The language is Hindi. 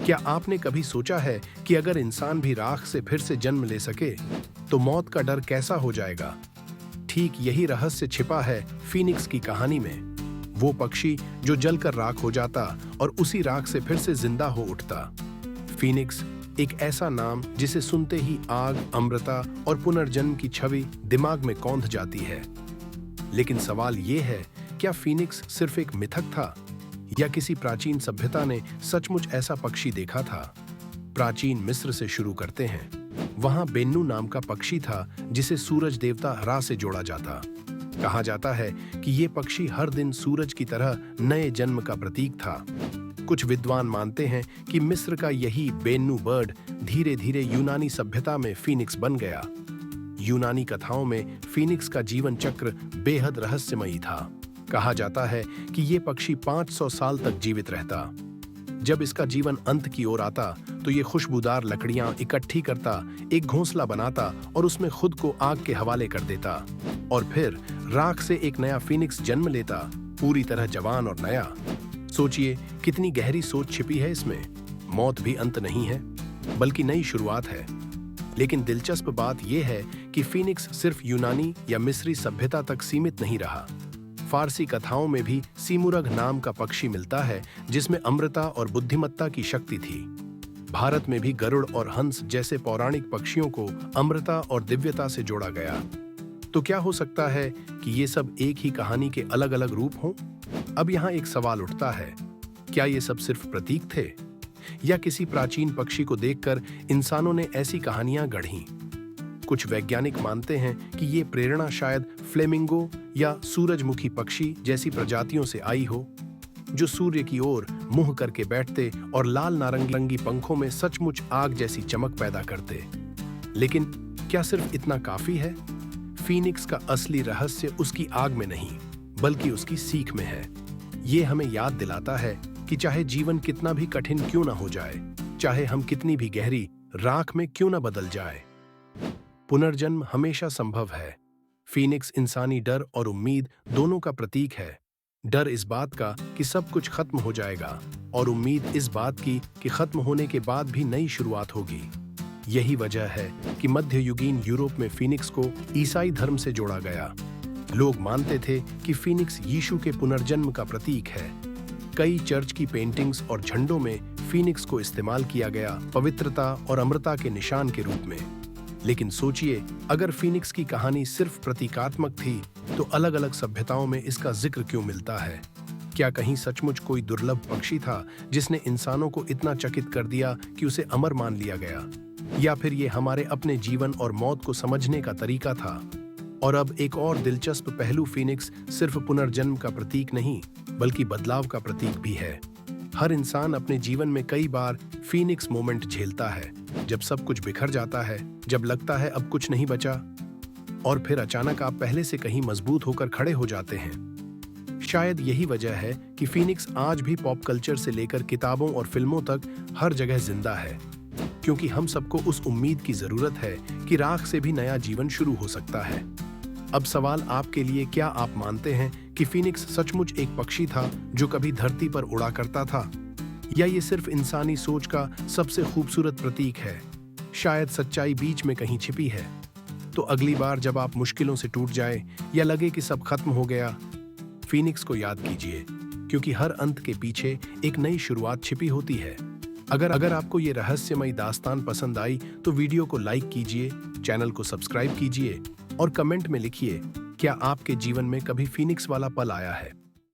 क्या आपने कभी सोचा है कि अगर इंसान भी राख से फिर से जन्म ले सके तो मौत का डर कैसा हो जाएगा? ठीक यही रहस्य छिपा है फीनिक्स की कहानी में। वो पक्षी जो जलकर राख हो जाता और उसी राख से फिर से जिंदा हो उठता। फीनिक्स एक ऐसा नाम जिसे सुनते ही आग, अमृता और पुनर्जन्म की छवि दिमाग में कौंध जाती है। लेकिन सवाल ये है, क्या फीनिक्स सिर्फ एक मिथक था या किसी प्राचीन सभ्यता ने सचमुच ऐसा पक्षी देखा था? प्राचीन मिस्र से शुरू करते हैं। वहां बेन्नू नाम का पक्षी था जिसे सूरज देवता रा से जोड़ा जाता। कहा जाता है कि ये पक्षी हर दिन सूरज की तरह नए जन्म का प्रतीक था। कुछ विद्वान मानते हैं कि मिस्र का यही बेन्नू बर्ड धीरे धीरे यूनानी सभ्यता में फीनिक्स बन गया। यूनानी कथाओं में फीनिक्स का जीवन चक्र बेहद रहस्यमयी था। कहा जाता है कि ये पक्षी 500 साल तक जीवित रहता। जब इसका जीवन अंत की ओर आता तो ये खुशबूदार लकड़ियां इकट्ठी करता, एक घोंसला बनाता और उसमें खुद को आग के हवाले कर देता और फिर राख से एक नया फीनिक्स जन्म लेता, पूरी तरह जवान और नया। सोचिए कितनी गहरी सोच छिपी है इसमें। मौत भी अंत नहीं है बल्कि नई शुरुआत है। लेकिन दिलचस्प बात यह है कि फीनिक्स सिर्फ यूनानी या मिस्री सभ्यता तक सीमित नहीं रहा। फारसी कथाओं में भी सीमुरग नाम का पक्षी मिलता है जिसमें अमृता और बुद्धिमत्ता की शक्ति थी। भारत में भी गरुड़ और हंस जैसे पौराणिक पक्षियों को अमृता और दिव्यता से जोड़ा गया। तो क्या हो सकता है कि ये सब एक ही कहानी के अलग अलग रूप हों? अब यहाँ एक सवाल उठता है, क्या ये सब सिर्फ प्रतीक थे या किसी प्राचीन पक्षी को देखकर इंसानों ने ऐसी कहानियां गढ़ीं? कुछ वैज्ञानिक मानते हैं कि ये प्रेरणा शायद फ्लेमिंगो या सूरजमुखी पक्षी जैसी प्रजातियों से आई हो, जो सूर्य की ओर मुंह करके बैठते और लाल नारंगी पंखों में सचमुच आग जैसी चमक पैदा करते। लेकिन क्या सिर्फ इतना काफी है? फीनिक्स का असली रहस्य उसकी आग में नहीं बल्कि उसकी सीख में है। ये हमें याद दिलाता है कि चाहे जीवन कितना भी कठिन क्यों ना हो जाए, चाहे हम कितनी भी गहरी राख में क्यों ना बदल जाए, पुनर्जन्म हमेशा संभव है। फीनिक्स इंसानी डर और उम्मीद दोनों का प्रतीक है। डर इस बात का कि सब कुछ खत्म हो जाएगा और उम्मीद इस बात की कि खत्म होने के बाद भी नई शुरुआत होगी। यही वजह है कि मध्ययुगीन यूरोप में फीनिक्स को ईसाई धर्म से जोड़ा गया। लोग मानते थे कि फीनिक्स यीशु के पुनर्जन्म का प्रतीक है। कई चर्च की पेंटिंग्स और झंडों में फीनिक्स को इस्तेमाल किया गया, पवित्रता और अमरता के निशान के रूप में। लेकिन सोचिए, अगर फीनिक्स की कहानी सिर्फ प्रतीकात्मक थी तो अलग अलग सभ्यताओं में इसका जिक्र क्यों मिलता है? क्या कहीं सचमुच कोई दुर्लभ पक्षी था जिसने इंसानों को इतना चकित कर दिया कि उसे अमर मान लिया गया? या फिर ये हमारे अपने जीवन और मौत को समझने का तरीका था? और अब एक और दिलचस्प पहलू, फीनिक्स सिर्फ पुनर्जन्म का प्रतीक नहीं बल्कि बदलाव का प्रतीक भी है। हर इंसान अपने जीवन में कई बार फीनिक्स मोमेंट झेलता है, जब सब कुछ बिखर जाता है, जब लगता है अब कुछ नहीं बचा, और फिर अचानक आप पहले से कहीं मजबूत होकर खड़े हो जाते हैं। शायद यही वजह है कि फीनिक्स आज भी पॉप कल्चर से लेकर किताबों और फिल्मों तक हर जगह जिंदा है, क्योंकि हम सबको उस उम्मीद की जरूरत है कि राख से भी नया जीवन शुरू हो सकता है। अब सवाल आपके लिए, क्या आप मानते हैं कि फीनिक्स सचमुच एक पक्षी था जो कभी धरती पर उड़ा करता था, या ये सिर्फ इंसानी सोच का सबसे खूबसूरत प्रतीक है? शायद सच्चाई बीच में कहीं छिपी है। तो अगली बार जब आप मुश्किलों से टूट जाए या लगे कि सब खत्म हो गया, फीनिक्स को याद कीजिए, क्योंकि हर अंत के पीछे एक नई शुरुआत छिपी होती है। अगर आपको ये रहस्यमयी दास्तान पसंद आई तो वीडियो को लाइक कीजिए, चैनल को सब्सक्राइब कीजिए और कमेंट में लिखिए, क्या आपके जीवन में कभी फीनिक्स वाला पल आया है?